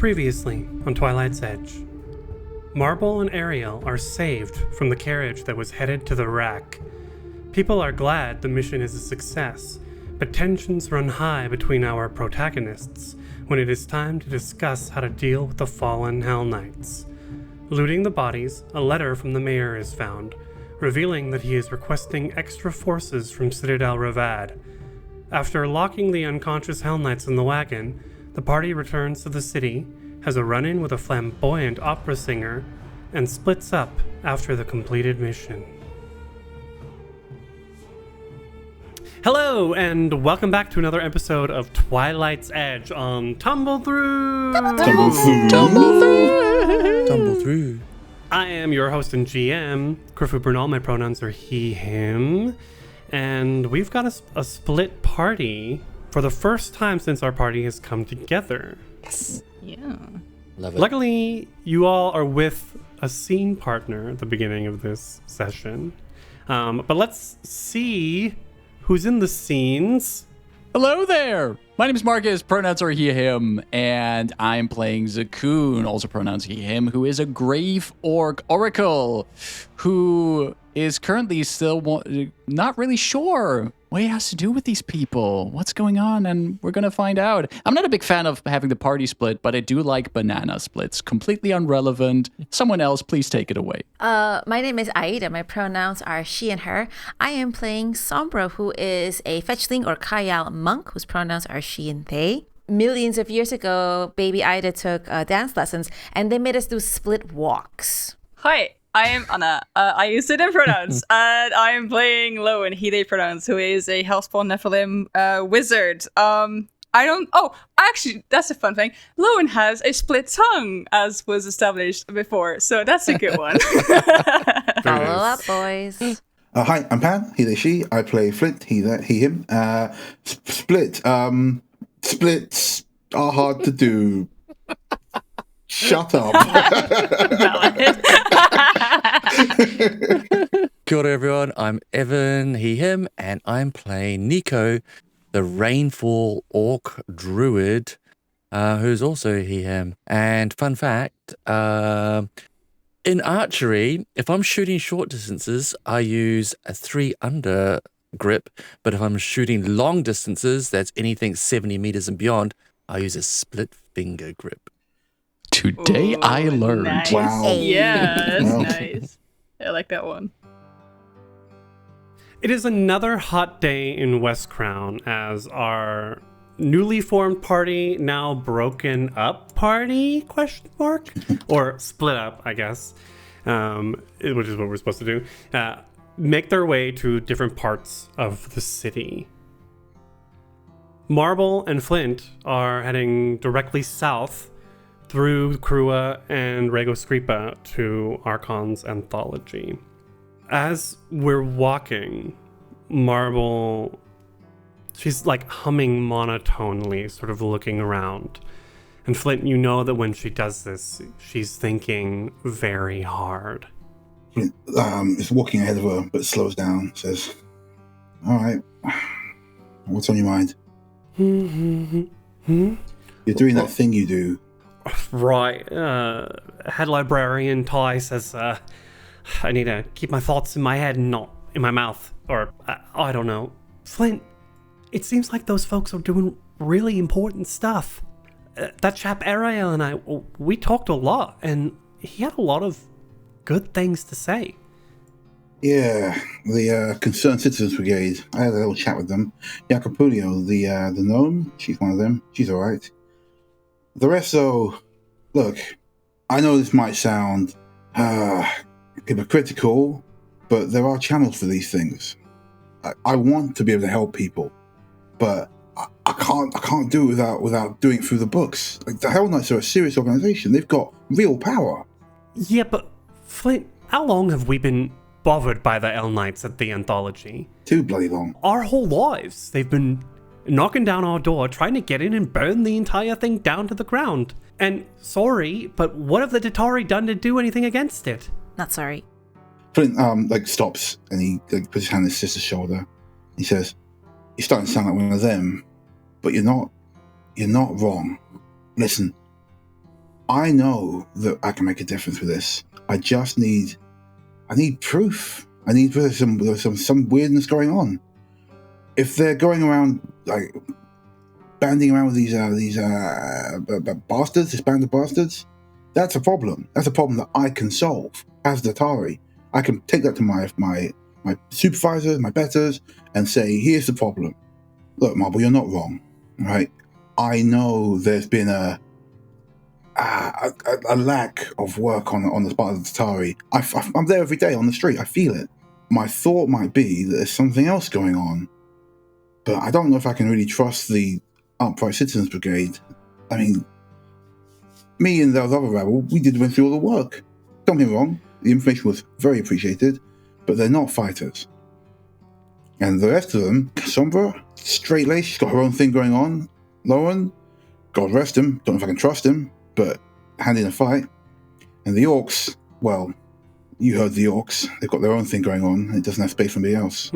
Previously on Twilight's Edge, Marble and Ariel are saved from the carriage that was headed to the rack. People are glad the mission is a success, but tensions run high between our protagonists when it is time to discuss how to deal with the fallen Hell Knights. Looting the bodies, a letter from the mayor is found, revealing that he is requesting extra forces from Citadel Ravad. After locking the unconscious Hell Knights in the wagon, the party returns to the city, has a run-in with a flamboyant opera singer, and splits up after the completed mission. Hello, and welcome back to another episode of Twilight's Edge on Tumble Through! Tumble Through! Tumble Through! Tumble Through! I am your host and GM, Krifu Bernal. My pronouns are he, him. And we've got a split party for the first time since our party has come together. Yes. Yeah. Love it. Luckily, you all are with a scene partner at the beginning of this session. But let's see who's in the scenes. Hello there. My name is Marcus, pronouns are he, him, and I'm playing Zakoon, also pronouns he, him, who is a grave orc oracle who is currently still not really sure what he has to do with these people. What's going on? And we're going to find out. I'm not a big fan of having the party split, but I do like banana splits. Completely irrelevant. Someone else, please take it away. My name is Aida. My pronouns are she and her. I am playing Sombra, who is a fetchling or Kayal monk, whose pronouns are she and they. Millions of years ago, baby Aida took dance lessons, and they made us do split walks. Hi, I am Anna. I use they pronouns, and I am playing Lowen, he, they pronouns, who is a Hellspawn Nephilim wizard. Actually, that's a fun thing. Lowen has a split tongue, as was established before, so that's a good one. Follow up, boys. Hi, I'm Pan, he, they, she. I play Flint, he, him. Splits are hard to do. Shut up. Kia ora, everyone. I'm Evan, he, him, and I'm playing Nico, the Rainfall Orc Druid, who's also he, him. And fun fact, in archery, if I'm shooting short distances, I use a 3-under grip, but if I'm shooting long distances, that's anything 70 meters and beyond, I use a split finger grip. Today I learned. Nice. Wow. Yeah, that's Wow. nice. I like that one. It is another hot day in West Crown as our newly formed party, now broken up party, ? Or split up, I guess, which is what we're supposed to do, make their way to different parts of the city. Marble and Flint are heading directly south through Krua and Regoscripa to Archon's Anthology. As we're walking, Marble, she's like humming monotonely, sort of looking around. And Flint, you know that when she does this, she's thinking very hard. Flint is walking ahead of her, but slows down, says, all right, what's on your mind? You're doing that thing you do. Right. Head librarian Ty says, I need to keep my thoughts in my head and not in my mouth. Or, I don't know. Flint, it seems like those folks are doing really important stuff. That chap Ariel and I, we talked a lot, and he had a lot of good things to say. Yeah, the Concerned Citizens Brigade. I had a little chat with them. Jacopulio, the gnome, she's one of them. She's all right. The rest, though, look, I know this might sound hypocritical, but there are channels for these things. I want to be able to help people, but I can't do it without doing it through the books. Like, the Hell Knights are a serious organization. They've got real power. Yeah, but Flint, how long have we been bothered by the Hell Knights at the Anthology? Too bloody long. Our whole lives. They've been knocking down our door, trying to get in and burn the entire thing down to the ground. And sorry, but what have the Datari done to do anything against it? Not sorry. Flint stops and he puts his hand on his sister's shoulder. He says, "You're starting to sound like one of them, but you're not wrong. Listen, I know that I can make a difference with this. I need proof. I need there's some weirdness going on. If they're going around like banding around with these bastards, this band of bastards, that's a problem. That's a problem that I can solve as the Atari. I can take that to my supervisors, my betters, and say, here's the problem. Look, Marble, you're not wrong, right? I know there's been a lack of work on the part of the Atari. I'm there every day on the street. I feel it. My thought might be that there's something else going on, but I don't know if I can really trust the Upright Citizens Brigade. I mean, me and those other rabble, we went through all the work. Don't get me wrong, the information was very appreciated, but they're not fighters. And the rest of them, Sombra, straight-laced, she's got her own thing going on. Lauren, God rest him, don't know if I can trust him, but hand in a fight. And the Orcs, well, you heard the Orcs, they've got their own thing going on, and it doesn't have space for anybody else.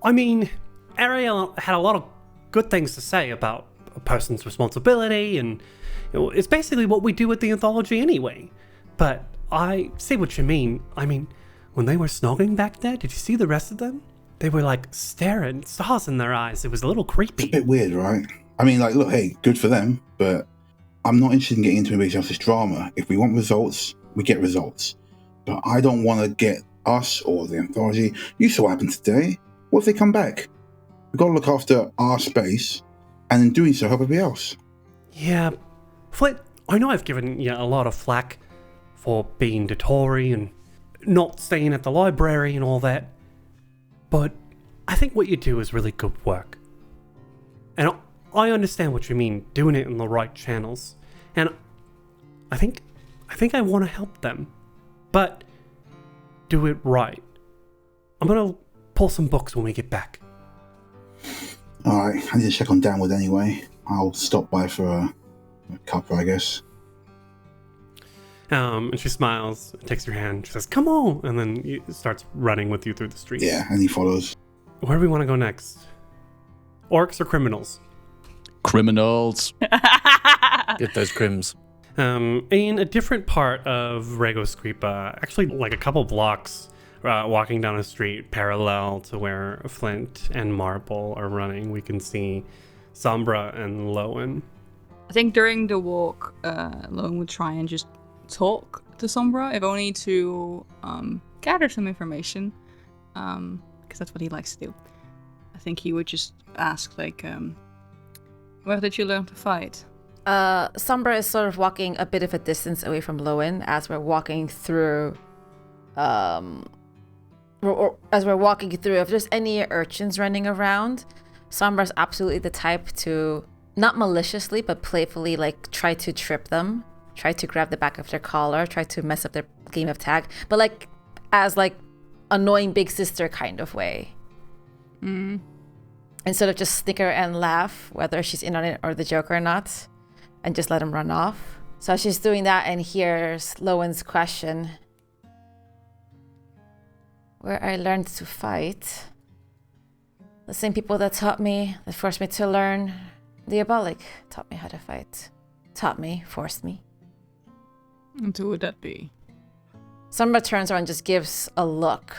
I mean, Ariel had a lot of good things to say about a person's responsibility, and it's basically what we do with the anthology anyway. But I see what you mean. I mean, when they were snogging back there, did you see the rest of them? They were like staring, stars in their eyes. It was a little creepy. It's a bit weird, right? I mean, like, look, hey, good for them, but I'm not interested in getting into anybody else's drama. If we want results, we get results. But I don't want to get us or the anthology. You saw what happened today. What if they come back? We've got to look after our space, and in doing so, help everybody else. Yeah, Flit, I know I've given you a lot of flack for being the Tory and not staying at the library and all that, but I think what you do is really good work. And I understand what you mean, doing it in the right channels. And I think I want to help them, but do it right. I'm going to pull some books when we get back. Alright, I need to check on Downward anyway. I'll stop by for a cuppa, I guess. And she smiles, takes your hand, she says, "Come on!" And then he starts running with you through the streets. Yeah, and he follows. Where do we want to go next? Orcs or criminals? Criminals. Get those crims. In a different part of Rego Scripa, actually like a couple blocks, walking down a street parallel to where Flint and Marble are running, we can see Sombra and Lowen. I think during the walk, Lowen would try and just talk to Sombra, if only to gather some information, because that's what he likes to do. I think he would just ask, like, where did you learn to fight? Sombra is sort of walking a bit of a distance away from Lowen as we're walking through. If there's any urchins running around, Sombra's absolutely the type to, not maliciously, but playfully, like, try to trip them, try to grab the back of their collar, try to mess up their game of tag, but like, as like, annoying big sister kind of way. Instead of just snicker and laugh, whether she's in on it or the joke or not, and just let him run off. So she's doing that and hears Lowen's question. Where I learned to fight. The same people that forced me to learn Diabolic, taught me how to fight. Forced me. And who would that be? Sombra turns around and just gives a look.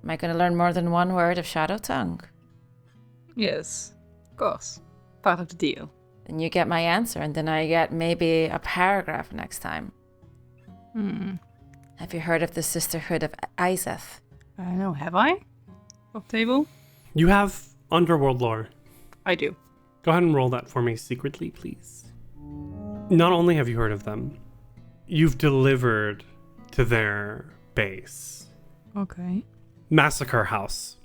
Am I going to learn more than one word of Shadow Tongue? Yes, of course. Part of the deal. Then you get my answer, and then I get maybe a paragraph next time. Have you heard of the Sisterhood of Izeth? I don't know, have I? Off table? You have Underworld lore. I do. Go ahead and roll that for me secretly, please. Not only have you heard of them, you've delivered to their base. Okay. Massacre House.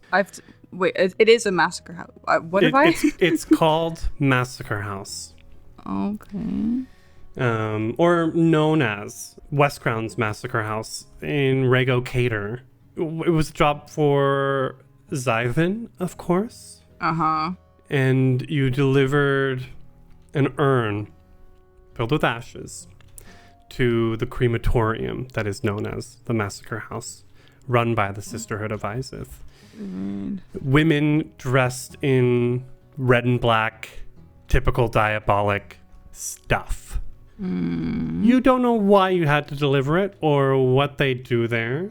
Wait, it is a massacre house. It's called Massacre House. Okay. Or known as West Crown's Massacre House in Rego Cater. It was a job for Zyvin, of course. Uh-huh. And you delivered an urn filled with ashes to the crematorium that is known as the Massacre House, run by the Sisterhood of Izeth. Women dressed in red and black, typical diabolic stuff. You don't know why you had to deliver it or what they do there,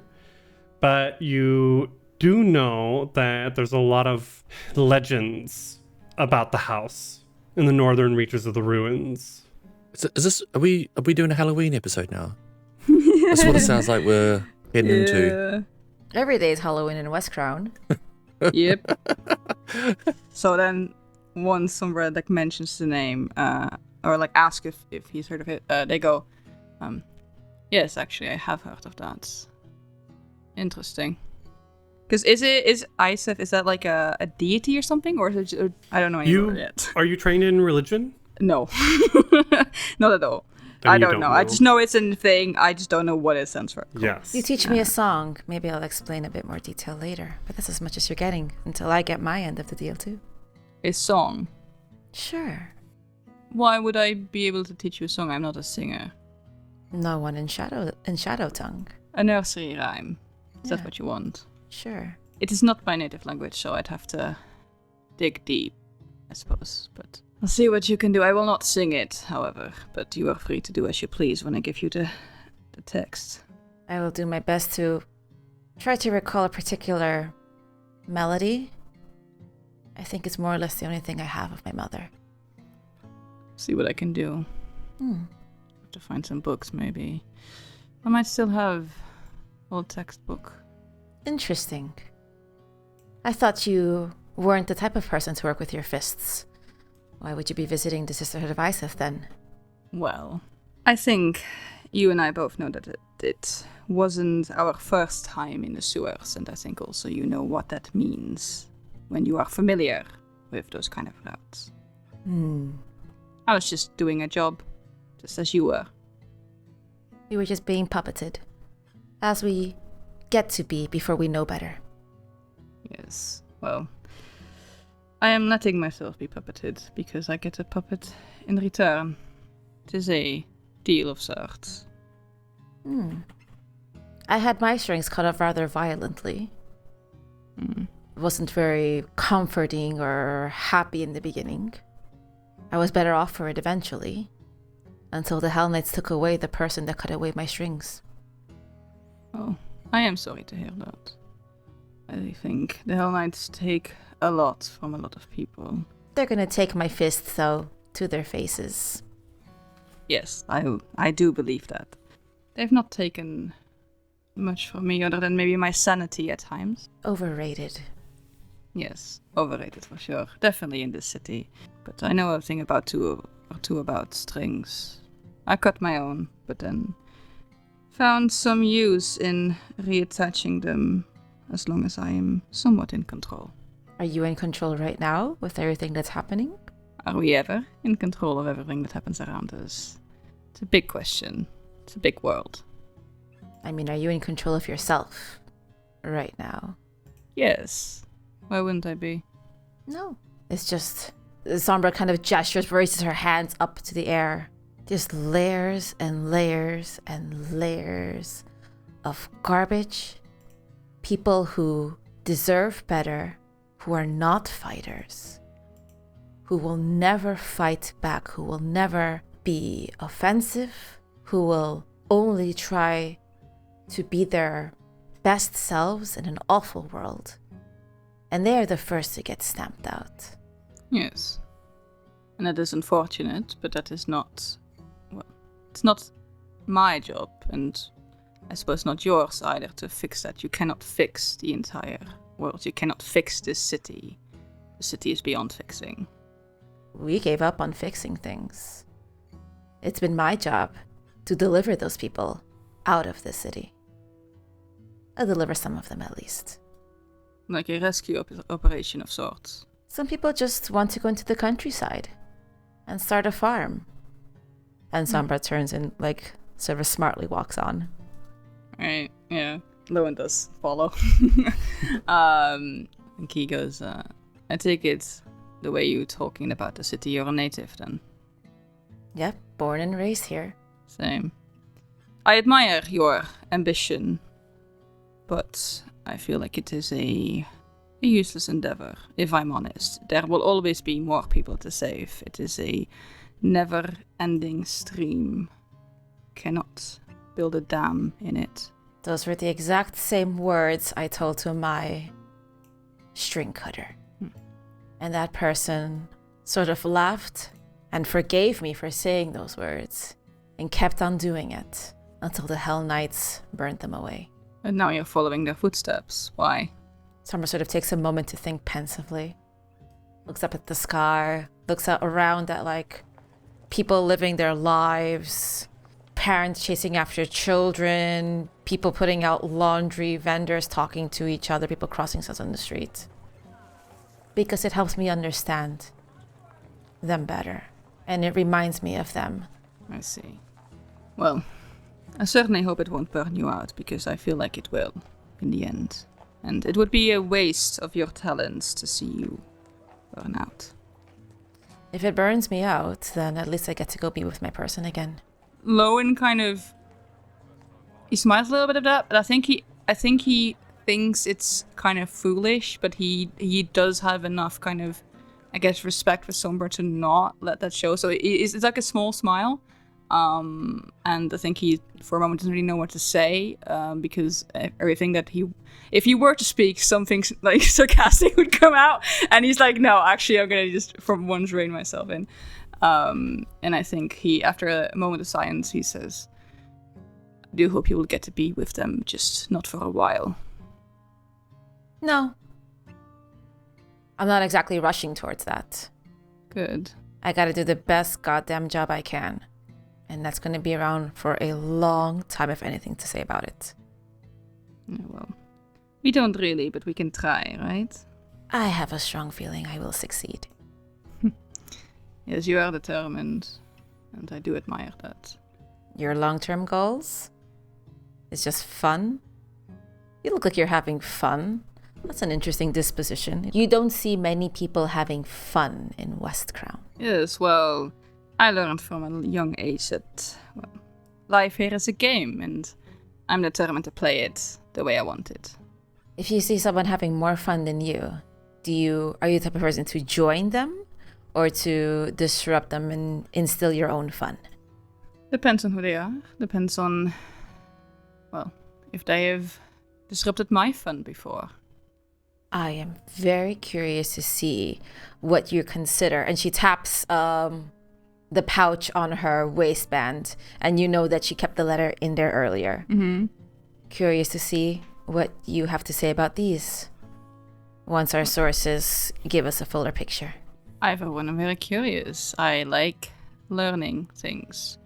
but you do know that there's a lot of legends about the house in the northern reaches of the ruins. Is this? Are we doing a Halloween episode now? That's what it sounds like we're heading into. Every day is Halloween in West Crown. Yep. So then, once Sombra like mentions the name, or like ask if he's heard of it, they go, yes, actually, I have heard of that. Interesting. Because is Iseth, is that like a deity or something, or is it? I don't know any about it yet. Are you trained in religion? No, not at all. Then I you don't know. I just know it's a thing. I just don't know what it stands for. Yes. You teach me a song. Maybe I'll explain a bit more detail later. But that's as much as you're getting until I get my end of the deal too. A song. Sure. Why would I be able to teach you a song? I'm not a singer. No one in Shadow Tongue. A nursery rhyme. Is that Yeah. what you want? Sure. It is not my native language, so I'd have to dig deep, I suppose. But I'll see what you can do. I will not sing it, however, but you are free to do as you please when I give you the text. I will do my best to try to recall a particular melody. I think it's more or less the only thing I have of my mother. See what I can do. Have to find some books, maybe. I might still have old textbook. Interesting. I thought you weren't the type of person to work with your fists. Why would you be visiting the Sisterhood of Iseth then? Well, I think you and I both know that it wasn't our first time in the sewers, and I think also you know what that means when you are familiar with those kind of routes. I was just doing a job, just as you were. We were just being puppeted, as we get to be before we know better. Yes, well, I am letting myself be puppeted because I get a puppet in return. It is a deal of sorts. I had my strings cut off rather violently. It wasn't very comforting or happy in the beginning. I was better off for it eventually, until the Hell Knights took away the person that cut away my strings. Oh, I am sorry to hear that. I think the Hell Knights take a lot from a lot of people. They're gonna take my fists, though, to their faces. Yes, I do believe that. They've not taken much from me other than maybe my sanity at times. Overrated. Yes, overrated for sure. Definitely in this city. But I know a thing about two about strings. I cut my own, but then found some use in reattaching them as long as I am somewhat in control. Are you in control right now with everything that's happening? Are we ever in control of everything that happens around us? It's a big question. It's a big world. I mean, are you in control of yourself right now? Yes. Why wouldn't I be? No. It's just... Sombra kind of gestures, raises her hands up to the air. Just layers and layers and layers of garbage. People who deserve better, who are not fighters, who will never fight back, who will never be offensive, who will only try to be their best selves in an awful world. And they are the first to get stamped out. Yes. And that is unfortunate, but that is not... Well, it's not my job, and I suppose not yours either, to fix that. You cannot fix the entire world. You cannot fix this city. The city is beyond fixing. We gave up on fixing things. It's been my job to deliver those people out of the city. I'll deliver some of them at least. Like a rescue operation of sorts. Some people just want to go into the countryside and start a farm. And Sombra turns and, like, sort of smartly walks on. Right, yeah. Lowen does follow. And Key goes, I take it the way you're talking about the city, you're a native then. Yep, born and raised here. Same. I admire your ambition, but I feel like it is a useless endeavor, if I'm honest. There will always be more people to save. It is a never-ending stream. Cannot build a dam in it. Those were the exact same words I told to my string cutter. And that person sort of laughed and forgave me for saying those words and kept on doing it until the Hell Knights burned them away. And now you're following their footsteps. Why? Summer sort of takes a moment to think pensively, looks up at the sky, looks out around at like people living their lives, parents chasing after children, people putting out laundry, vendors talking to each other, people crossing us on the street. Because it helps me understand them better, and it reminds me of them. I see. Well, I certainly hope it won't burn you out, because I feel like it will, in the end. And it would be a waste of your talents to see you burn out. If it burns me out, then at least I get to go be with my person again. Lowen he smiles a little bit of that, but I think he thinks it's kind of foolish, but he does have enough kind of, I guess, respect for Sombra to not let that show. So it's like a small smile. And I think he, for a moment, doesn't really know what to say, because everything that if he were to speak, something like sarcastic would come out, and he's like, no, actually, I'm gonna just for once rein myself in. And I think he, after a moment of silence, he says, I do hope you will get to be with them, just not for a while. No. I'm not exactly rushing towards that. Good. I gotta do the best goddamn job I can. And that's gonna be around for a long time, if anything to say about it. Yeah, well, we don't really, but we can try, right? I have a strong feeling I will succeed. Yes, you are determined, and I do admire that. Your long-term goals? It's just fun? You look like you're having fun. That's an interesting disposition. You don't see many people having fun in West Crown. Yes, well, I learned from a young age that, well, life here is a game, and I'm determined to play it the way I want it. If you see someone having more fun than you, are you the type of person to join them or to disrupt them and instill your own fun? Depends on who they are. Depends on, well, if they have disrupted my fun before. I am very curious to see what you consider. And she taps the pouch on her waistband, and you know that she kept the letter in there earlier. Mm-hmm. Curious to see what you have to say about these once our sources give us a fuller picture. For one, I'm very curious. I like learning things.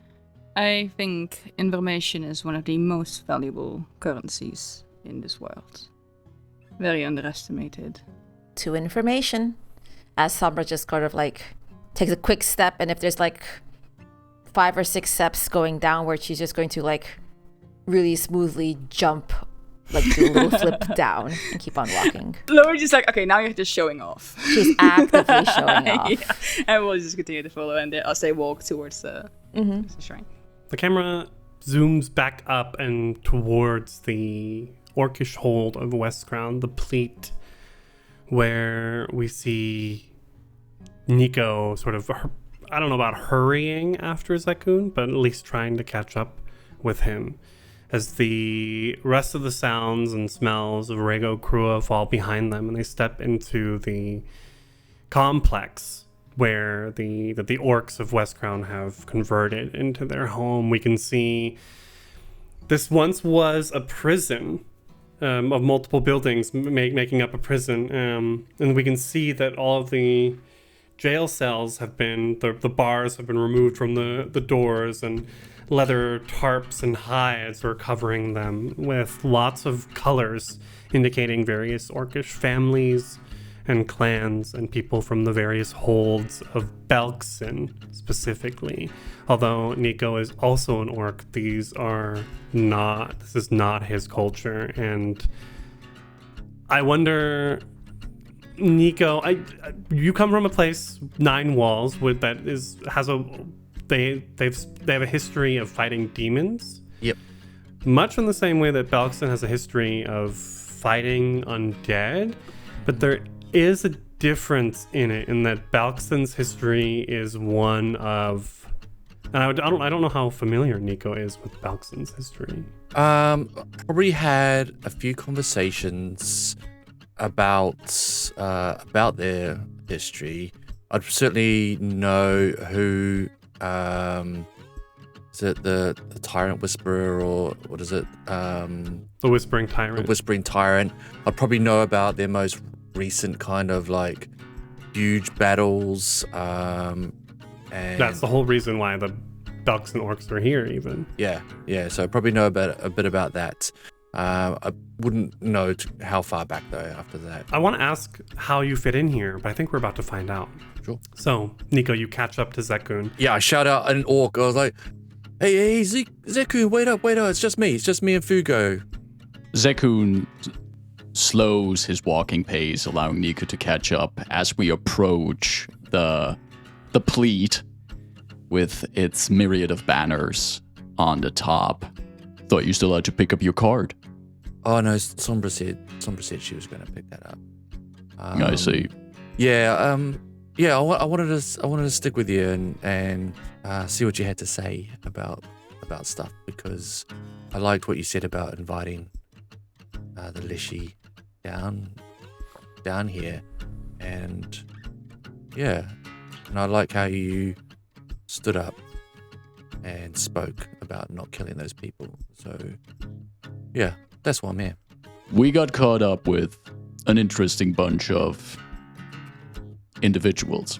I think information is one of the most valuable currencies in this world. Very underestimated. To information. As Sombra just sort of like takes a quick step, and if there's like 5 or 6 steps going downward, she's just going to like really smoothly jump, like do a little flip down and keep on walking. Laura's just like, okay, now you're just showing off. She's actively showing off. Yeah. And we'll just continue to follow, and as they walk towards the shrine. The camera zooms back up and towards the orcish hold of West Crown, the Pleat, where we see Nico sort of, I don't know about hurrying after Zakun, but at least trying to catch up with him as the rest of the sounds and smells of Rego Krua fall behind them, and they step into the complex where the orcs of West Crown have converted into their home. We can see this once was a prison of multiple buildings making up a prison, and we can see that all of the jail cells have been, the bars have been removed from the doors, and leather tarps and hides are covering them with lots of colors indicating various orcish families and clans and people from the various holds of Belkson specifically. Although Nico is also an orc, this is not his culture. And I wonder, Nico, you come from a place, Nine Walls, they have a history of fighting demons. Yep. Much in the same way that Belkson has a history of fighting undead, but there is a difference in it in that Balxton's history is one of... And I don't know how familiar Nico is with Balxton's history. Probably had a few conversations about their history. I'd certainly know who is it the Tyrant Whisperer, or what is it? The Whispering Tyrant. The Whispering Tyrant. I'd probably know about their most recent kind of like huge battles. And that's the whole reason why the Ducks and Orcs are here, even. Yeah. So I probably know a bit about that. I wouldn't know how far back though after that. I want to ask how you fit in here, but I think we're about to find out. Sure. So, Nico, you catch up to Zekun. Yeah, I shout out an orc. I was like, hey, Zekun, wait up. It's just me and Fugo. Zekun slows his walking pace, allowing Nico to catch up as we approach the pleat with its myriad of banners on the top. Thought you still had to pick up your card. Oh no, Sombra said she was going to pick that up. I see. Yeah, I wanted to stick with you and see what you had to say about stuff, because I liked what you said about inviting the Lishi down here, and yeah, and I like how you stood up and spoke about not killing those people. So yeah, that's why I'm here. We got caught up with an interesting bunch of individuals.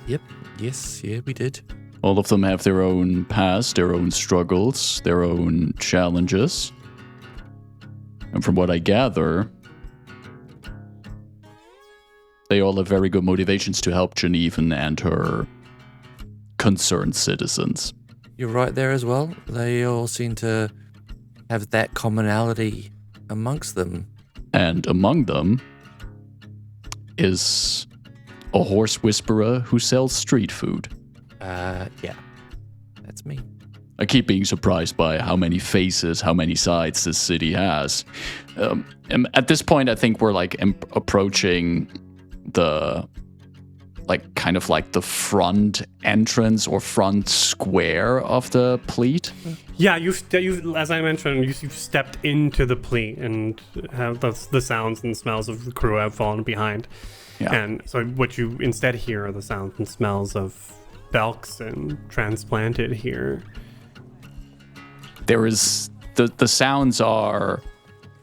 Yep. Yes, yeah, we did. All of them have their own past, their own struggles, their own challenges. And from what I gather, they all have very good motivations to help Genevan and her concerned citizens. You're right there as well. They all seem to have that commonality amongst them. And among them is a horse whisperer who sells street food. Yeah, that's me. I keep being surprised by how many faces, how many sides this city has. And at this point, I think we're like approaching the kind of like the front entrance or front square of the pleat. Yeah, you as I mentioned, you've stepped into the pleat and have the sounds and smells of the crew have fallen behind. Yeah. And so what you instead hear are the sounds and smells of Belkson transplanted here. There is the sounds are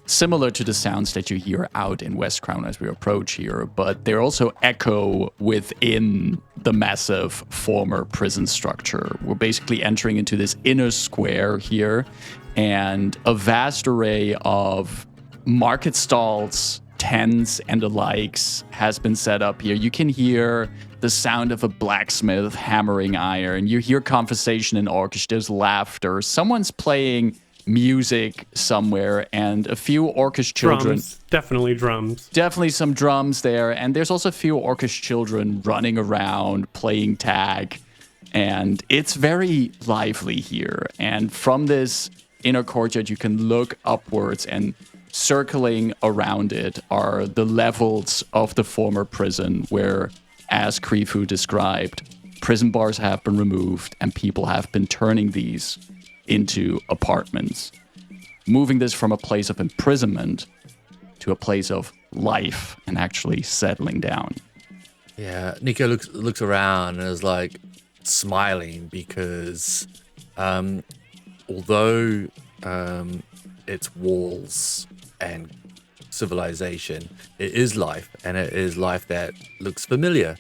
similar to the sounds that you hear out in West Crown as we approach here, but they also echo within the massive former prison structure. We're basically entering into this inner square here, and a vast array of market stalls, tents, and the likes has been set up here. You can hear the sound of a blacksmith hammering iron. You hear conversation in Orcish. There's laughter. Someone's playing music somewhere, and a few Orcish children. Drums, definitely drums. Definitely some drums there, and there's also a few Orcish children running around playing tag, and it's very lively here. And from this inner courtyard, you can look upwards, and circling around it are the levels of the former prison where, as Krifu described, prison bars have been removed and people have been turning these into apartments, moving this from a place of imprisonment to a place of life and actually settling down. Yeah, Nico looks around and is like smiling because although it's walls and civilization, it is life, and it is life that looks familiar.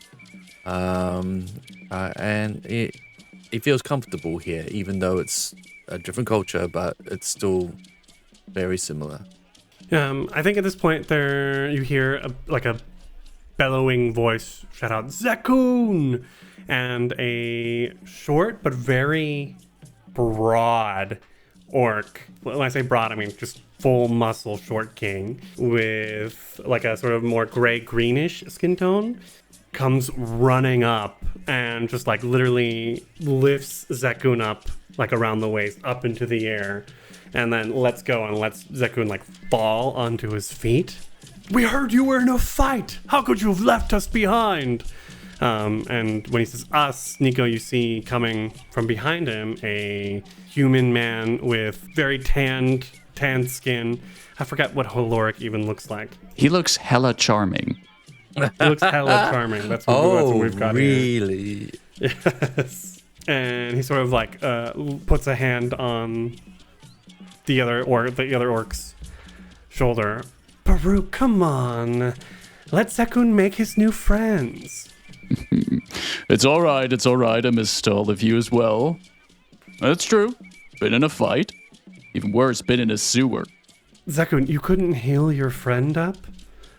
And it feels comfortable here, even though it's a different culture, but it's still very similar. I think at this point you hear a bellowing voice shout out, "Zekun!" And a short but very broad orc. When I say broad, I mean just full muscle short king with like a sort of more gray-greenish skin tone comes running up and just like literally lifts Zekun up like around the waist up into the air, and then lets go and lets Zekun like fall onto his feet We heard you were in a fight. How could you have left us behind? And when he says us, Nico, you see coming from behind him a human man with very tanned skin. I forget what Holoric even looks like. He looks hella charming. He looks hella charming. That's what we've got really? here. Yes. And he sort of like puts a hand on the other orc's shoulder. Baruch, come on. Let Zekun make his new friends. It's all right. I missed all of you as well. That's true. Been in a fight. Even worse, been in a sewer. Zekun, you couldn't heal your friend up?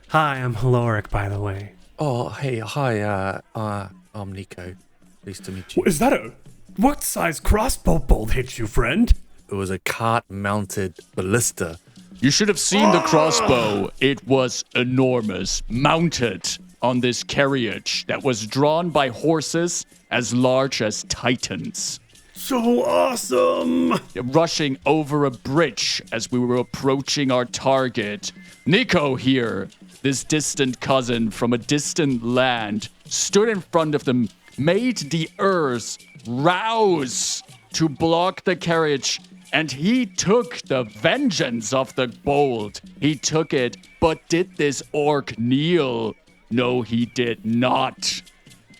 Hi, I'm Holoric, by the way. Oh, hey, hi, I'm Nico. Pleased to meet you. Is that what size crossbow bolt hit you, friend? It was a cart-mounted ballista. You should have seen the crossbow. It was enormous, mounted on this carriage that was drawn by horses as large as titans. So awesome! Rushing over a bridge as we were approaching our target. Nico here, this distant cousin from a distant land, stood in front of them, made the earth rouse to block the carriage, and he took the vengeance of the bolt. He took it, but did this orc kneel? No, he did not.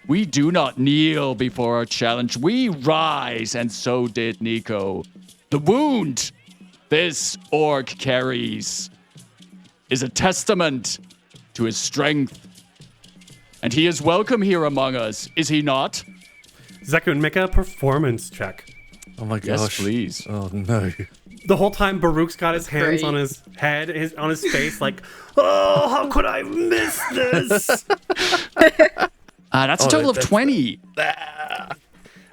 We do not kneel before our challenge. We rise, and so did Nico. The wound this orc carries is a testament to his strength. And he is welcome here among us, is he not? Zekun, make a performance check. Oh my gosh. Yes, please. Oh no. The whole time Baruch's got his hands on his head, on his face, like, oh, how could I miss this? That's a total of 20.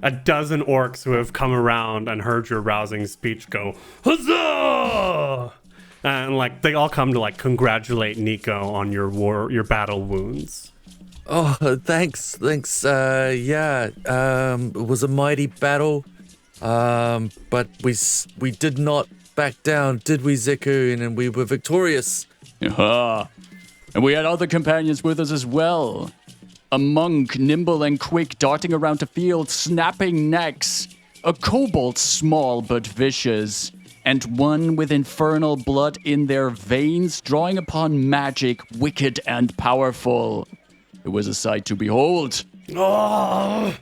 A dozen orcs who have come around and heard your rousing speech go, huzzah! And like they all come to like congratulate Nico on your battle wounds. Oh, thanks. It was a mighty battle. But we did not back down, did we, Zekun? And we were victorious. And we had other companions with us as well. A monk, nimble and quick, darting around a field, snapping necks. A kobold, small but vicious. And one with infernal blood in their veins, drawing upon magic, wicked and powerful. It was a sight to behold. Oh,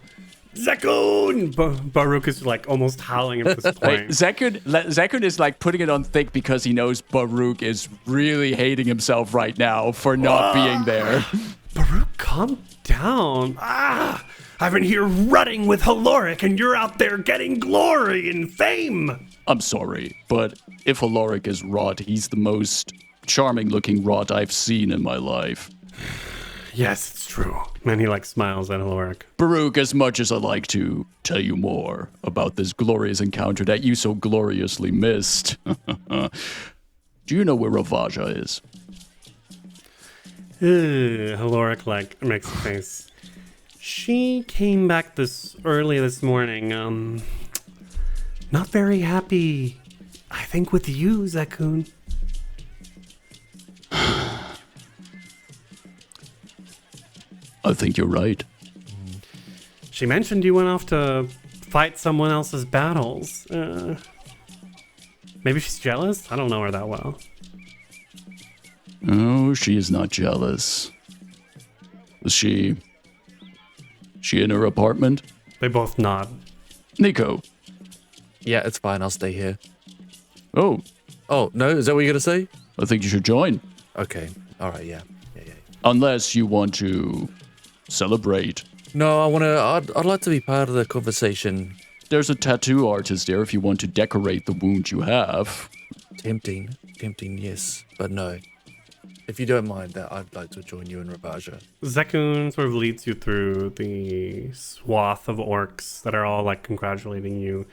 Zekun! Baruch is like almost howling at this point. Zekun is like putting it on thick because he knows Baruch is really hating himself right now for not being there. Baruch, calm down. I've been here rutting with Holoric and you're out there getting glory and fame. I'm sorry, but if Holoric is rot, he's the most charming looking rot I've seen in my life. Yes, it's true. And he like smiles at Holoric. Baruch, as much as I'd like to tell you more about this glorious encounter that you so gloriously missed, do you know where Ravaja is? Holoric like makes a face. She came back early this morning. Not very happy, I think, with you, Zekun. I think you're right. She mentioned you went off to fight someone else's battles. Maybe she's jealous? I don't know her that well. Oh, she is not jealous. Was she in her apartment? They both nod. Nico. Yeah, it's fine. I'll stay here. Oh, no, is that what you're gonna say? I think you should join. Okay. All right. Yeah. Unless you want to celebrate. No, I'd like to be part of the conversation. There's a tattoo artist there if you want to decorate the wound you have. Tempting, yes, but no. If you don't mind that, I'd like to join you in Ravaja. Zekun sort of leads you through the swath of orcs that are all like congratulating you.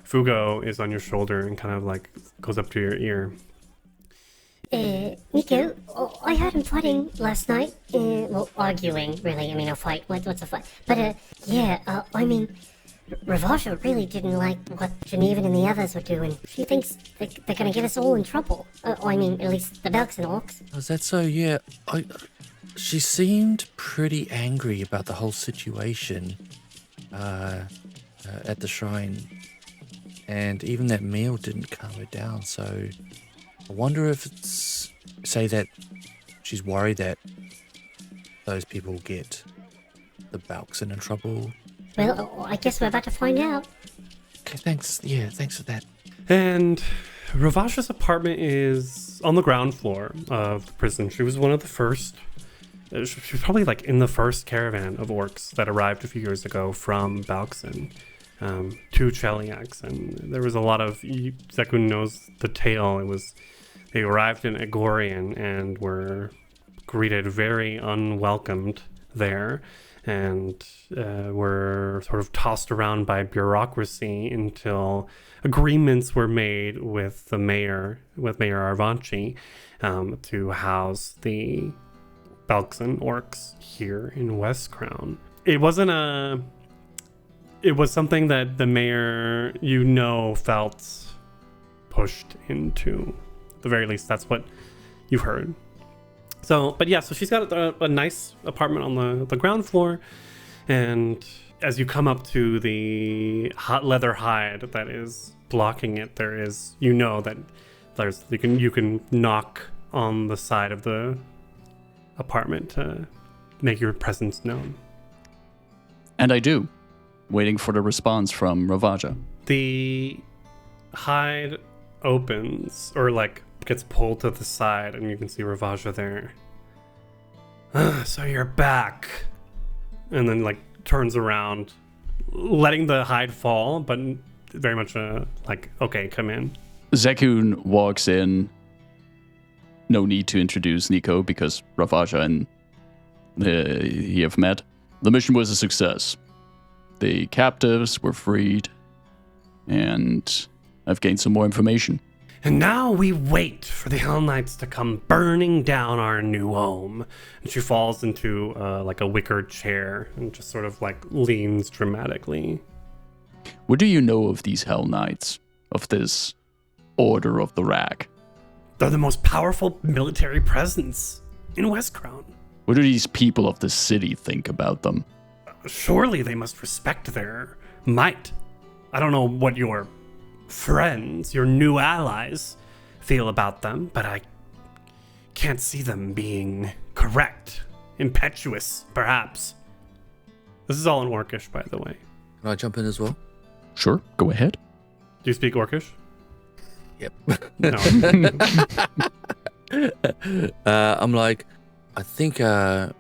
Fugo is on your shoulder and kind of like goes up to your ear. Nico, I heard him fighting last night. Well, arguing, really. I mean, a fight. What's a fight? But, Ravasha really didn't like what Genevan and the others were doing. She thinks they're gonna get us all in trouble. I mean, at least the Belks and Orcs. Is that so? Yeah. She seemed pretty angry about the whole situation at the shrine. And even that meal didn't calm her down. So I wonder if it's, say that she's worried that those people get the Belks in trouble. Well, I guess we're about to find out. Okay, thanks. Yeah, thanks for that. And Ravasha's apartment is on the ground floor of the prison. She was one of the first. She was probably like in the first caravan of orcs that arrived a few years ago from Balxen to Cheliax. And there was a lot of. Zekun knows the tale. They arrived in Agorian and were greeted very unwelcomed there. And were sort of tossed around by bureaucracy until agreements were made with Mayor Arvanchi, to house the Balxen orcs here in West Crown. It was something that the mayor, felt pushed into. At the very least, that's what you've heard. So she's got a nice apartment on the ground floor, and as you come up to the hot leather hide that is blocking it, you can knock on the side of the apartment to make your presence known. And I do, waiting for the response from Ravaja. The hide opens, or gets pulled to the side, and you can see Ravaja there. So you're back. And then turns around, letting the hide fall, but very much okay, come in. Zekun walks in. No need to introduce Nico because Ravaja and he have met. The mission was a success. The captives were freed, and I've gained some more information. And now we wait for the Hell Knights to come burning down our new home. And she falls into a wicker chair and just sort of leans dramatically. What do you know of these Hell Knights, of this Order of the Rack? They're the most powerful military presence in West Crown. What do these people of the city think about them? Surely they must respect their might. I don't know what your friends, your new allies, feel about them, but I can't see them being correct, impetuous, perhaps. This is all in Orcish, by the way. Can I jump in as well? Sure, go ahead. Do you speak Orcish? Yep. No. I'm I think that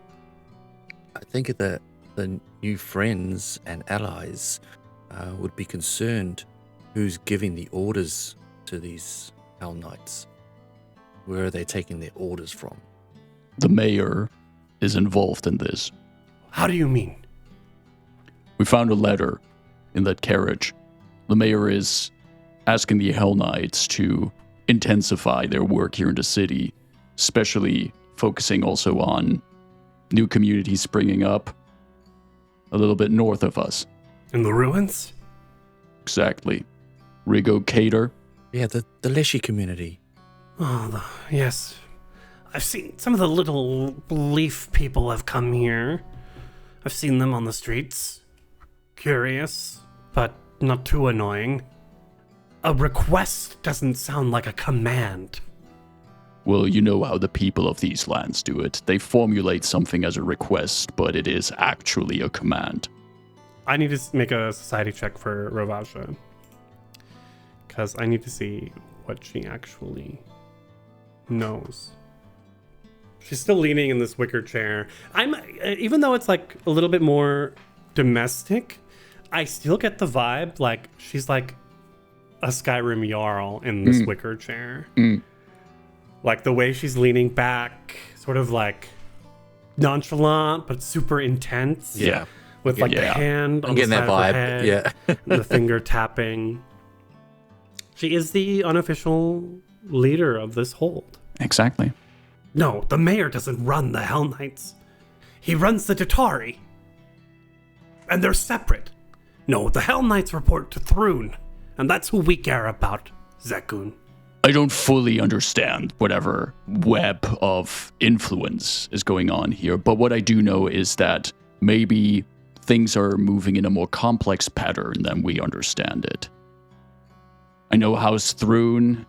the new friends and allies would be concerned who's giving the orders to these Hell Knights. Where are they taking their orders from? The mayor is involved in this. How do you mean? We found a letter in that carriage. The mayor is asking the Hell Knights to intensify their work here in the city, especially focusing also on new communities springing up a little bit north of us. In the ruins? Exactly. Rigo Cater. Yeah, the Leshy community. Oh, yes. I've seen some of the little leaf people have come here. I've seen them on the streets. Curious, but not too annoying. A request doesn't sound like a command. Well, you know how the people of these lands do it. They formulate something as a request, but it is actually a command. I need to make a society check for Ravaja, because I need to see what she actually knows. She's still leaning in this wicker chair. Even though it's a little bit more domestic, I still get the vibe she's a Skyrim Jarl in this wicker chair. The way she's leaning back, sort of nonchalant but super intense. Yeah. With the hand on the side of her head, yeah. the finger tapping. She is the unofficial leader of this hold. Exactly. No, the mayor doesn't run the Hell Knights. He runs the Datari. And they're separate. No, the Hell Knights report to Thrune, and that's who we care about, Zekun. I don't fully understand whatever web of influence is going on here, but what I do know is that maybe things are moving in a more complex pattern than we understand it. I know House Thrune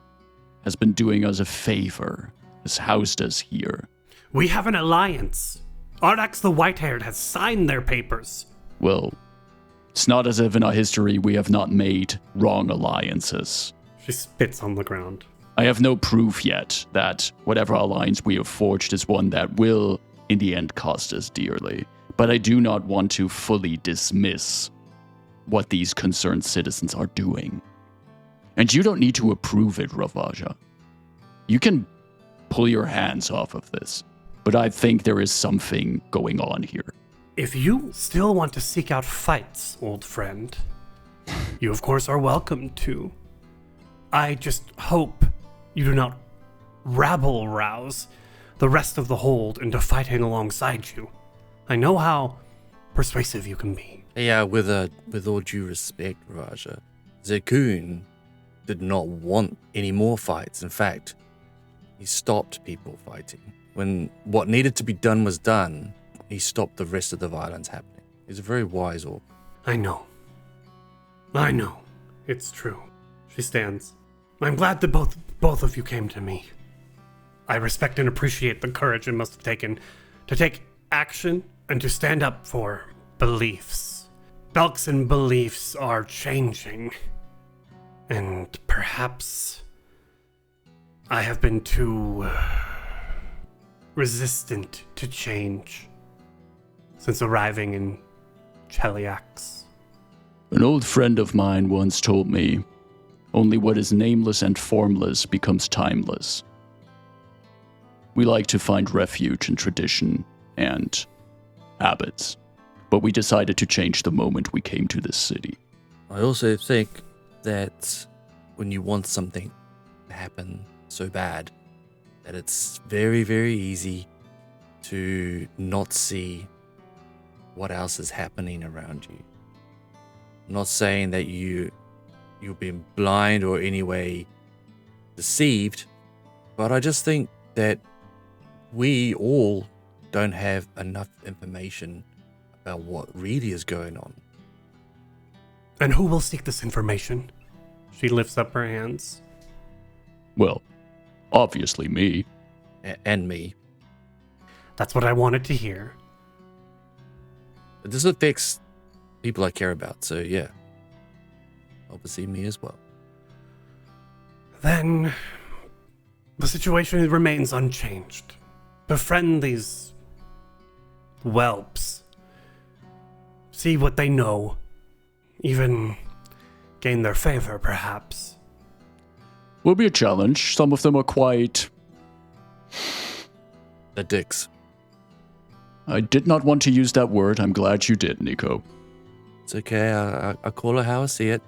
has been doing us a favor, has housed us here. We have an alliance. Ardax the White-Haired has signed their papers. Well, it's not as if in our history we have not made wrong alliances. She spits on the ground. I have no proof yet that whatever alliance we have forged is one that will, in the end, cost us dearly. But I do not want to fully dismiss what these concerned citizens are doing. And you don't need to approve it, Ravaja. You can pull your hands off of this. But I think there is something going on here. If you still want to seek out fights, old friend, you of course are welcome to. I just hope you do not rabble-rouse the rest of the hold into fighting alongside you. I know how persuasive you can be. Yeah, with all due respect, Raja, Zekun did not want any more fights. In fact, he stopped people fighting. When what needed to be done was done, he stopped the rest of the violence happening. He's a very wise orc. I know. It's true. She stands. I'm glad that both of you came to me. I respect and appreciate the courage it must have taken to take action and to stand up for beliefs. Belkson beliefs are changing. And perhaps I have been too resistant to change since arriving in Cheliax. An old friend of mine once told me, only what is nameless and formless becomes timeless. We like to find refuge in tradition and habits, but we decided to change the moment we came to this city. I also think that when you want something to happen so bad, that it's very, very easy to not see what else is happening around you. I'm not saying that you've been blind or any way deceived, but I just think that we all don't have enough information about what really is going on. And who will seek this information? She lifts up her hands. Well, obviously me. And me. That's what I wanted to hear. But this affects people I care about, so yeah. Obviously me as well. Then the situation remains unchanged. Befriend these whelps. See what they know. Even gain their favor, perhaps. Will be a challenge. Some of them are quite... The dicks. I did not want to use that word. I'm glad you did, Nico. It's okay, I call it how I see it.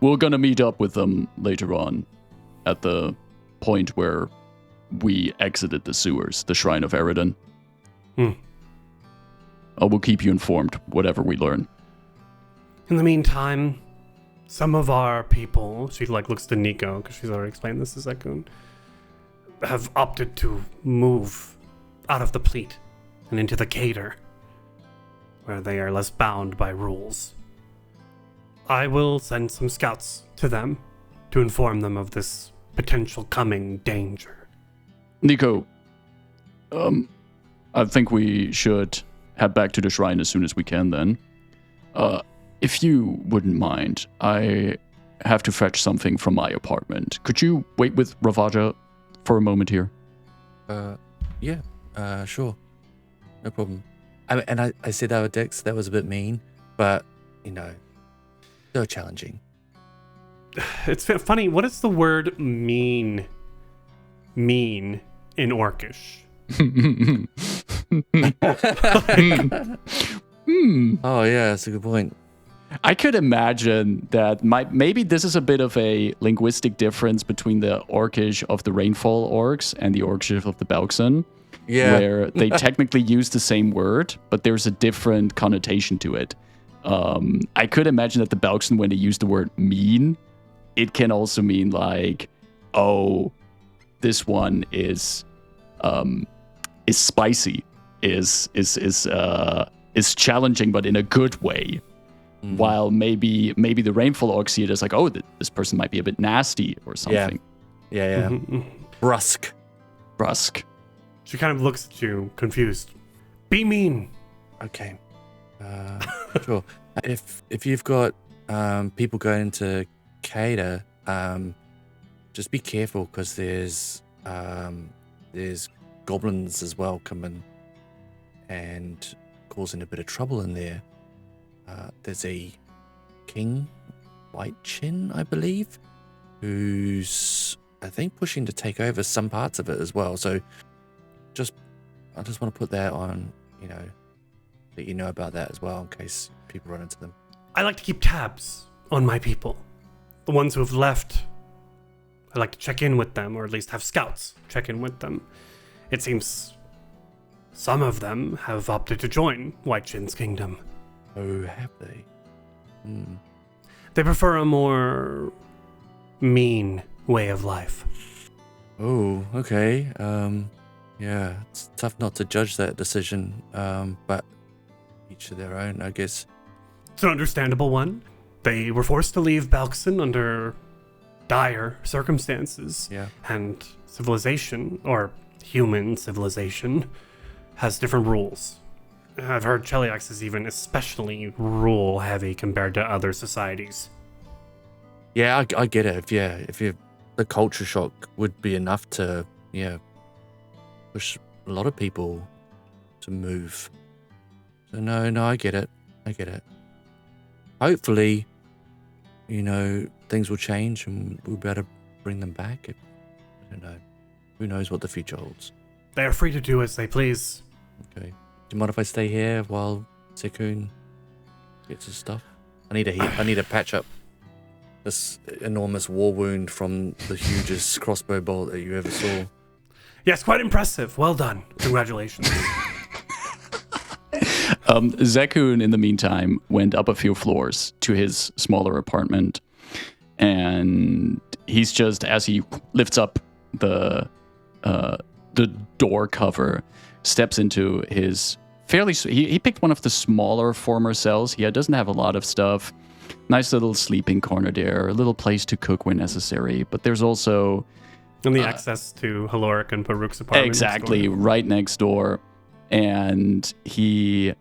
We're gonna meet up with them later on at the point where we exited the sewers, the Shrine of Eridan. I will keep you informed, whatever we learn. In the meantime, some of our people, she looks to Nico, because she's already explained this to Zekun, have opted to move out of the Pleat and into the Cater, where they are less bound by rules. I will send some scouts to them to inform them of this potential coming danger. Nico, I think we should head back to the shrine as soon as we can then. If you wouldn't mind, I have to fetch something from my apartment. Could you wait with Ravaja for a moment here? Yeah, sure. No problem. I said our decks, that was a bit mean, but, so challenging. It's funny, what is the word mean in Orcish? Oh, yeah, that's a good point. I could imagine that maybe this is a bit of a linguistic difference between the Orcish of the Rainfall orcs and the Orcish of the Belkson. Yeah. Where they technically use the same word, but there's a different connotation to it. I could imagine that the Belgian, when they use the word mean, it can also mean like, oh, this one is spicy, is challenging, but in a good way. While maybe the Rainfall Orc see it as like, oh, this person might be a bit nasty or something. Yeah. Brusque. She kind of looks at you, confused. Be mean. Okay. Sure. If you've got people going to Cater, just be careful because there's goblins as well coming and causing a bit of trouble in there. There's a king, White Chin, I believe, who's I think pushing to take over some parts of it as well. So I just want to put that on, let you know about that as well in case people run into them. I like to keep tabs on my people. The ones who have left, I like to check in with them, or at least have scouts check in with them. It seems some of them have opted to join White Chin's kingdom. Oh, have they? They prefer a more mean way of life. Oh, okay. Yeah, it's tough not to judge that decision, but each of their own, I guess. It's an understandable one. They were forced to leave Belkson under dire circumstances. Yeah. And civilization, or human civilization, has different rules. I've heard Cheliax is even especially rule heavy compared to other societies. Yeah, I get it. If the culture shock would be enough to, push a lot of people to move. So no, I get it. Hopefully, things will change and we'll better bring them back. I don't know. Who knows what the future holds? They are free to do as they please. Okay. Do you mind if I stay here while Sekun gets his stuff? I need to patch up this enormous war wound from the hugest crossbow bolt that you ever saw. Yes, quite impressive. Well done. Congratulations. Zekun, in the meantime, went up a few floors to his smaller apartment, and he's just, as he lifts up the door cover, steps into his he picked one of the smaller former cells. He doesn't have a lot of stuff. Nice little sleeping corner there, a little place to cook when necessary, but there's also... And the access to Haloric and Paruk's apartment. Exactly, right next door. And he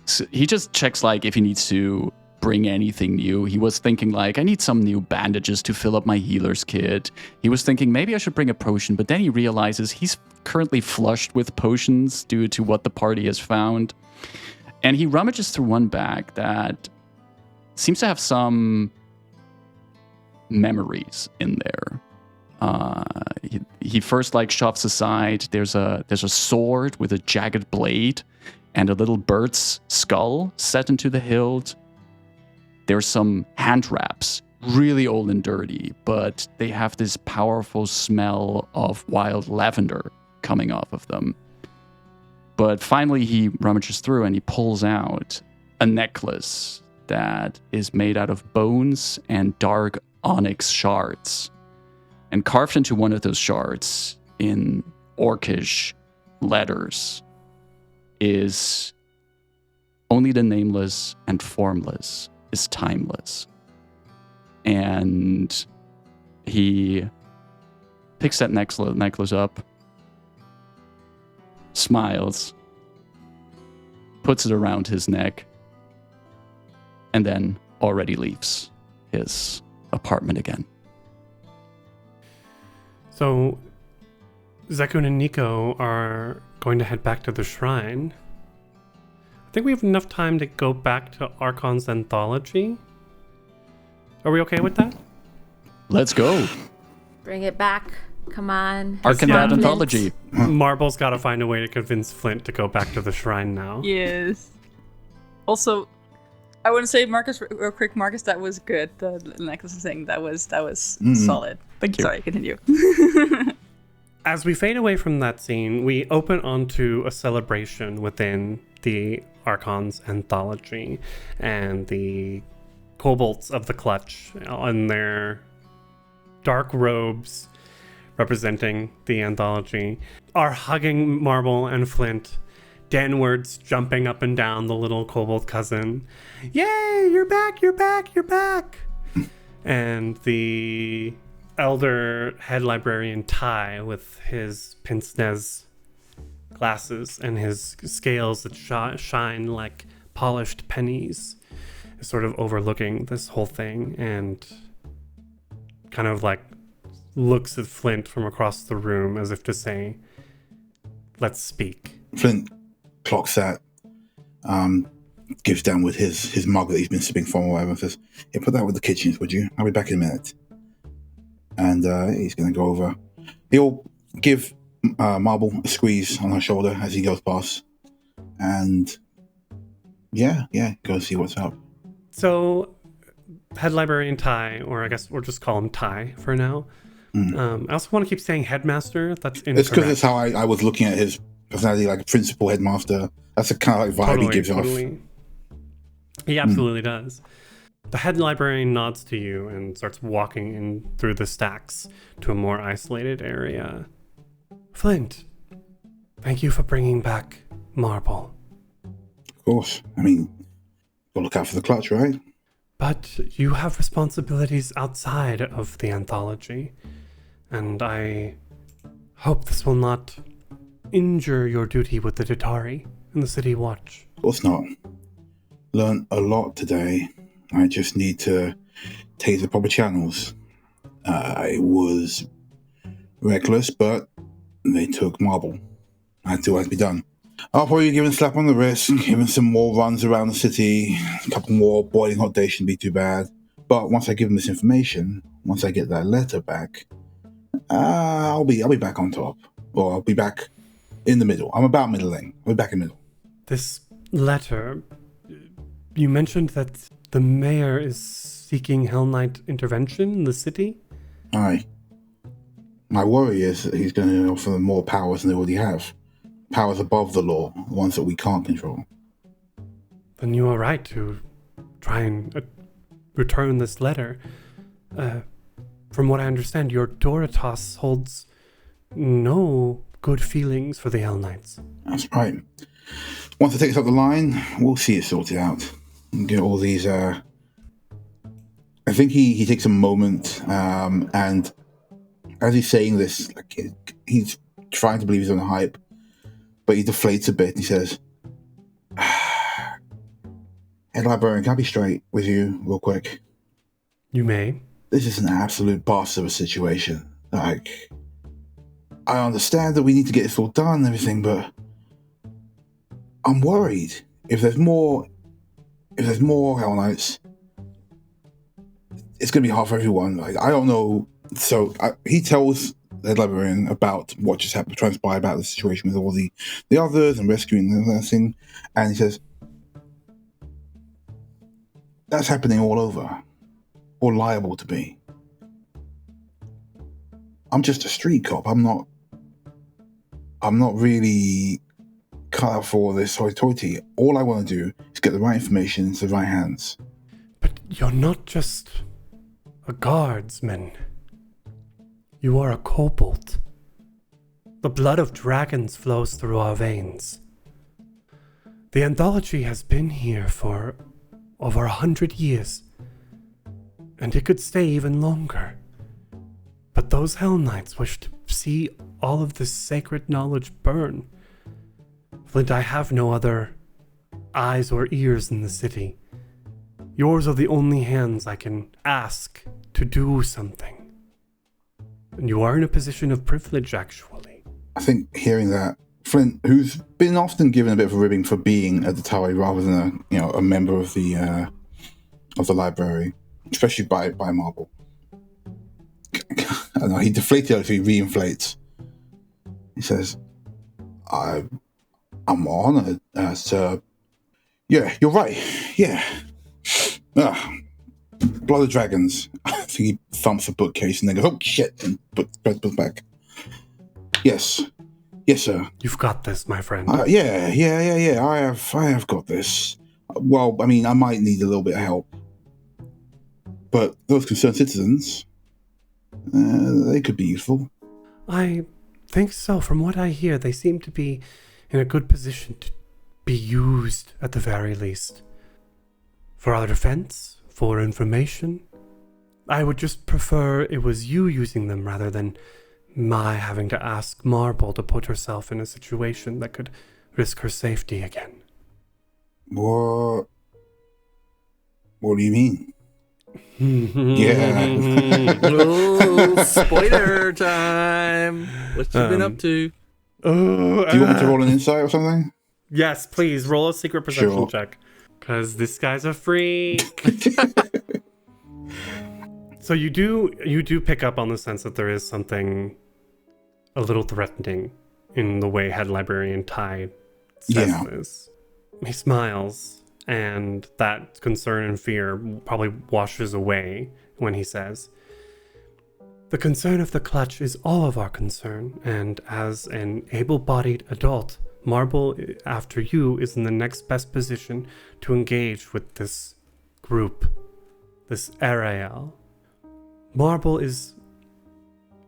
just checks like if he needs to bring anything new. He was thinking like, I need some new bandages to fill up my healer's kit. He was thinking maybe I should bring a potion, but then he realizes he's currently flushed with potions due to what the party has found. And he rummages through one bag that seems to have some memories in there. He first like shoves aside. There's a sword with a jagged blade and a little bird's skull set into the hilt. There's some hand wraps, really old and dirty, but they have this powerful smell of wild lavender coming off of them. But finally he rummages through and he pulls out a necklace that is made out of bones and dark onyx shards. And carved into one of those shards in Orcish letters is only the nameless and formless is timeless. And he picks that necklace up, smiles, puts it around his neck, and then already leaves his apartment again. So, Zekun and Nico are going to head back to the shrine. I think we have enough time to go back to Archon's anthology. Are we okay with that? Let's go. Bring it back. Come on. Archon Yeah. anthology. Marble's got to find a way to convince Flint to go back to the shrine now. Yes. Also, I want to say, Marcus, real quick, Marcus, that was good. The necklace thing, that was solid. Thank you. Sorry, continue. As we fade away from that scene, we open onto a celebration within the Archon's anthology, and the kobolds of the clutch in their dark robes representing the anthology are hugging Marble and Flint, downwards, jumping up and down the little kobold cousin. Yay, you're back, you're back, you're back! And the elder head librarian Ty, with his pince-nez glasses and his scales that shine like polished pennies, is sort of overlooking this whole thing and kind of like looks at Flint from across the room as if to say, let's speak. Flint clocks that, gives down with his mug that he's been sipping from or whatever, and says, yeah, put that with the kitchens, would you? I'll be back in a minute. And he's going to go over. He'll give Marble a squeeze on her shoulder as he goes past. And yeah, go see what's up. So, head librarian Ty, or I guess we'll just call him Ty for now. I also want to keep saying headmaster. That's incorrect. It's because that's how I was looking at his personality, like a principal headmaster. That's the kind of like vibe he gives off. He absolutely does. The head librarian nods to you and starts walking in through the stacks to a more isolated area. Flint, thank you for bringing back Marble. Of course. I mean, gotta look out for the clutch, right? But you have responsibilities outside of the anthology, and I hope this will not injure your duty with the Datari and the City Watch. Of course not. Learned a lot today. I just need to take the proper channels. I was reckless, but they took Marble. Had to be done. I'll probably give him a slap on the wrist, give him some more runs around the city, a couple more boiling hot days shouldn't be too bad. But once I give him this information, once I get that letter back, I'll be back on top. Or I'll be back in the middle. I'm about middling. I'll be back in the middle. This letter, you mentioned that the mayor is seeking Hell Knight intervention in the city? Aye. My worry is that he's going to offer them more powers than they already have. Powers above the law, the ones that we can't control. Then you are right to try and return this letter. From what I understand, your Doritas holds no good feelings for the Hell Knights. That's right. Once I take us up the line, we'll see it sorted out. And get all these, I think he takes a moment, and as he's saying this, like he's trying to believe his own hype, but he deflates a bit and he says, Head librarian, can I be straight with you real quick? You may. This is an absolute boss of a situation. Like, I understand that we need to get this all done and everything, but I'm worried. If there's more Hell Knights, it's going to be hard for everyone. Like, I don't know. So he tells the librarian about what just happened, transpired about the situation with all the others and rescuing and everything, and he says, that's happening all over, or liable to be. I'm just a street cop. I'm not really cut out for all this hoity-toity. All I want to do is get the right information into the right hands. But you're not just a guardsman. You are a kobold. The blood of dragons flows through our veins. The anthology has been here for over 100 years, and it could stay even longer. But those Hell Knights wish to see all of this sacred knowledge burn. Flint, I have no other eyes or ears in the city. Yours are the only hands I can ask to do something. And you are in a position of privilege, actually. I think hearing that, Flint, who's been often given a bit of a ribbing for being a Datari rather than a member of the library, especially by Marble. I don't know, he deflated if he reinflates. He says, I'm honored, sir. Yeah, you're right. Yeah. Blood of Dragons. I think he thumps a bookcase and then goes, oh shit, and puts back. Yes, Yes, sir. You've got this, my friend. Yeah. I have got this. Well, I mean, I might need a little bit of help, but those concerned citizens, they could be useful. I think so. From what I hear, they seem to be in a good position to be used at the very least. For our defense, for information. I would just prefer it was you using them rather than my having to ask Marble to put herself in a situation that could risk her safety again. What do you mean? Yeah. Oh, spoiler time. What you been up to? Do you want me to roll an insight or something? Yes, please roll a secret perception Sure. check. Because this guy's a freak. So you do pick up on the sense that there is something a little threatening in the way Head Librarian Ty says Yeah. this. He smiles, and that concern and fear probably washes away when he says, "The concern of the clutch is all of our concern, and as an able-bodied adult, Marble, after you, is in the next best position to engage with this group, this Ariel. Marble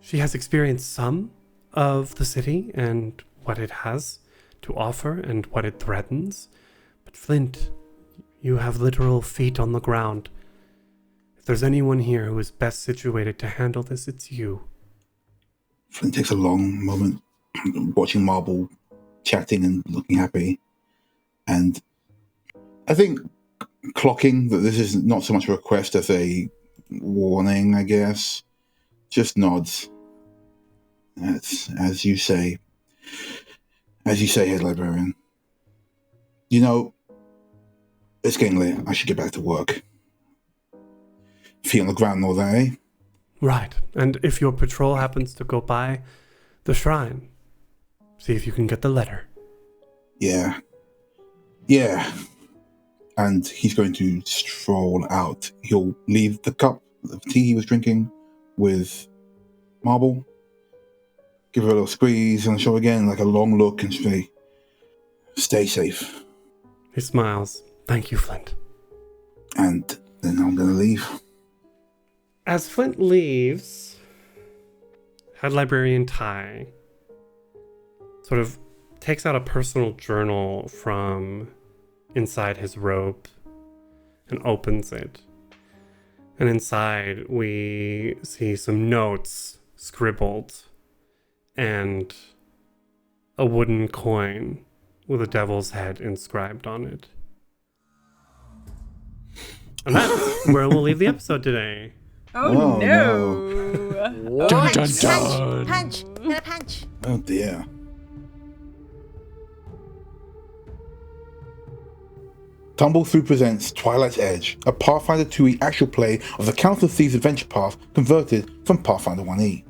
she has experienced some of the city and what it has to offer and what it threatens. But Flint, you have literal feet on the ground. If there's anyone here who is best situated to handle this, it's you." Flint takes a long moment watching Marble chatting and looking happy. And I think clocking that this is not so much a request as a warning, I guess, just nods. That's as you say, Head Librarian. You know, it's getting late. I should get back to work. Feet on the ground and all that, eh? Right, and if your patrol happens to go by the shrine, see if you can get the letter. Yeah. And he's going to stroll out. He'll leave the cup of tea he was drinking with Marble, give her a little squeeze on the shoulder again, like a long look, and say, "Stay safe." He smiles. "Thank you, Flint." And then I'm going to leave. As Flint leaves, Head Librarian Ty sort of takes out a personal journal from inside his robe and opens it. And inside we see some notes scribbled and a wooden coin with a devil's head inscribed on it. And that's where we'll leave the episode today. Oh, Oh, no. Dun, dun, Punch! dun. Punch! Gonna punch! Oh dear. Tumble Through presents Twilight's Edge, a Pathfinder 2e actual play of the Council of Thieves adventure path converted from Pathfinder 1e.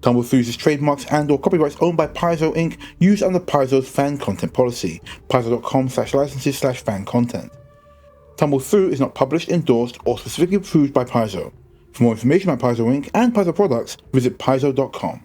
Tumble Through is trademarks and/or copyrights owned by Paizo Inc., used under Paizo's fan content policy, paizo.com/licenses/fan content. Tumble Through is not published, endorsed, or specifically approved by Paizo. For more information about Paizo Inc. and Paizo products, visit paizo.com.